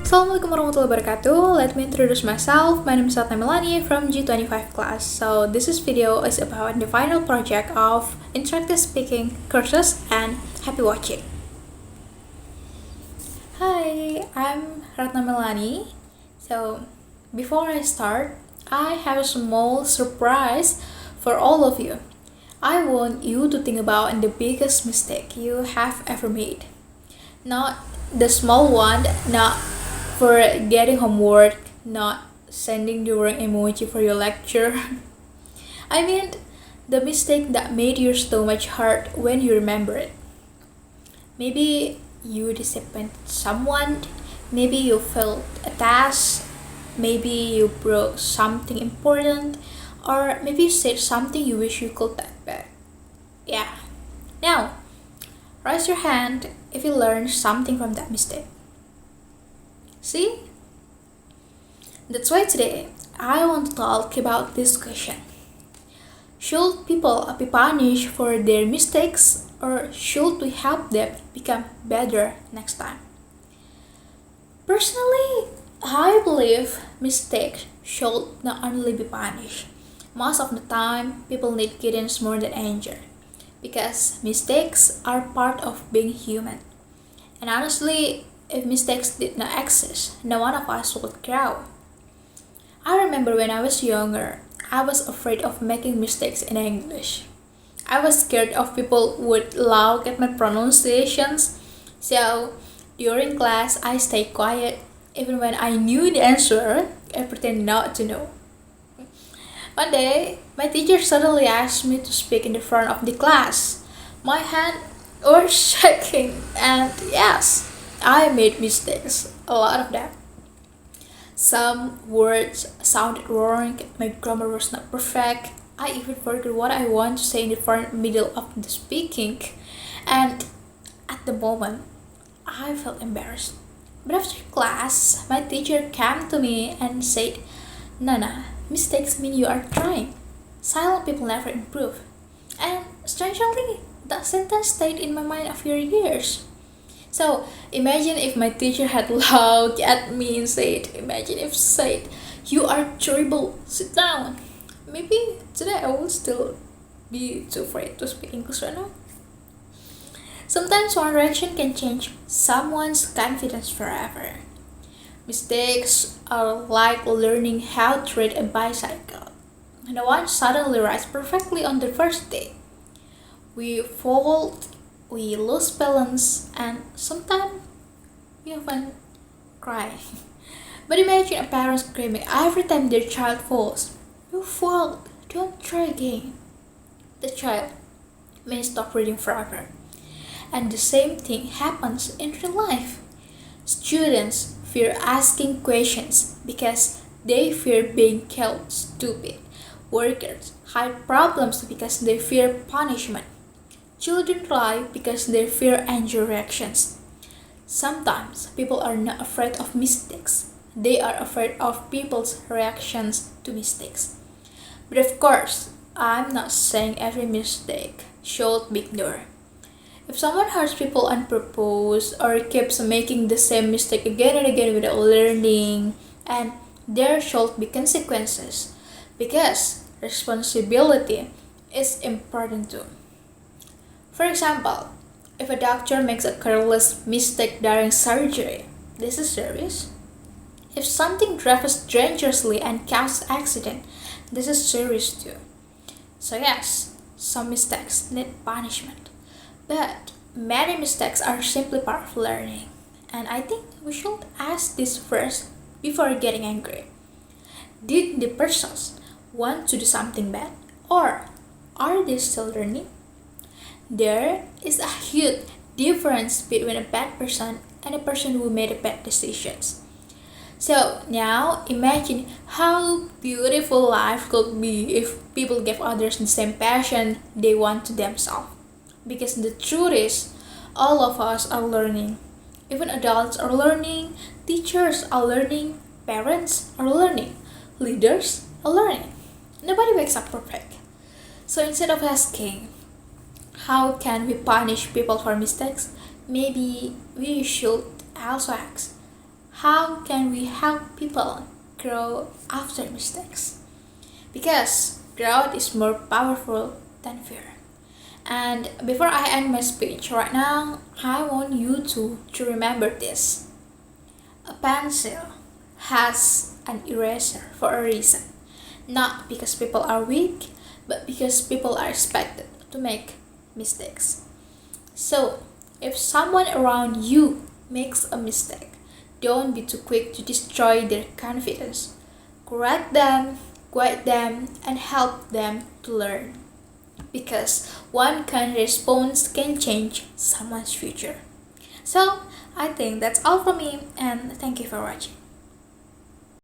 Assalamualaikum warahmatullahi wabarakatuh. Let me introduce myself. My name is Ratna Meilani from G25 Class. So this video is about the final project of interactive speaking courses, and happy watching. Hi, I'm Ratna Meilani. So before I start, I have a small surprise for all of you. I want you to think about the biggest mistake you have ever made. Not the small one, not for getting homework, not sending the wrong emoji for your lecture. I mean, the mistake that made your stomach hurt when you remember it. Maybe you disappointed someone, maybe you failed a task, maybe you broke something important, or maybe you said something you wish you could take back. Yeah. Now, raise your hand if you learned something from that mistake. See? That's why today I want to talk about this question. Should people be punished for their mistakes, or should we help them become better next time? Personally, I believe mistakes should not only be punished. Most of the time, people need guidance more than anger, because mistakes are part of being human. And honestly, if mistakes did not exist, no one of us would grow. I remember when I was younger, I was afraid of making mistakes in English. I was scared of people would laugh at my pronunciations. So, during class, I stayed quiet. Even when I knew the answer, I pretended not to know. One day, my teacher suddenly asked me to speak in the front of the class. My hand was shaking, and yes, I made mistakes, a lot of them. Some words sounded wrong, my grammar was not perfect. I even forgot what I want to say in the front middle of the speaking, and at the moment, I felt embarrassed. But after class, my teacher came to me and said, Nana, mistakes mean you are trying. Silent people never improve. And strangely, that sentence stayed in my mind after years. So imagine if my teacher had laughed at me and said, you are terrible, sit down. Maybe today I will still be too afraid to speak English right now. Sometimes one reaction can change someone's confidence forever. Mistakes are like learning how to ride a bicycle. No one suddenly rides perfectly on the first day. We fall, we lose balance, and sometimes we even cry. But imagine a parent screaming every time their child falls. You failed, don't try again. The child may stop reading forever. And the same thing happens in real life. Students fear asking questions because they fear being called stupid. Workers hide problems because they fear punishment. Children lie because they fear anger reactions. Sometimes people are not afraid of mistakes. They are afraid of people's reactions to mistakes. But of course, I'm not saying every mistake should be ignored. If someone hurts people on purpose or keeps making the same mistake again and again without learning, and there should be consequences, because responsibility is important too. For example, if a doctor makes a careless mistake during surgery, this is serious. If something drives dangerously and causes accident, this is serious too. So yes, some mistakes need punishment. But many mistakes are simply part of learning. And I think we should ask this first before getting angry. Did the persons want to do something bad? Or are they still learning? There is a huge difference between a bad person and a person who made bad decisions. So now imagine how beautiful life could be if people gave others the same passion they want to themselves. Because the truth is, all of us are learning. Even adults are learning, teachers are learning, parents are learning, leaders are learning. Nobody wakes up perfect. So instead of asking, how can we punish people for mistakes? Maybe we should also ask, how can we help people grow after mistakes? Because growth is more powerful than fear. And before I end my speech right now, I want you to remember this. A pencil has an eraser for a reason. Not because people are weak, but because people are expected to make mistakes. So, if someone around you makes a mistake, don't be too quick to destroy their confidence. Correct them, guide them, and help them to learn. Because one kind response can change someone's future. So, I think that's all from me, and thank you for watching.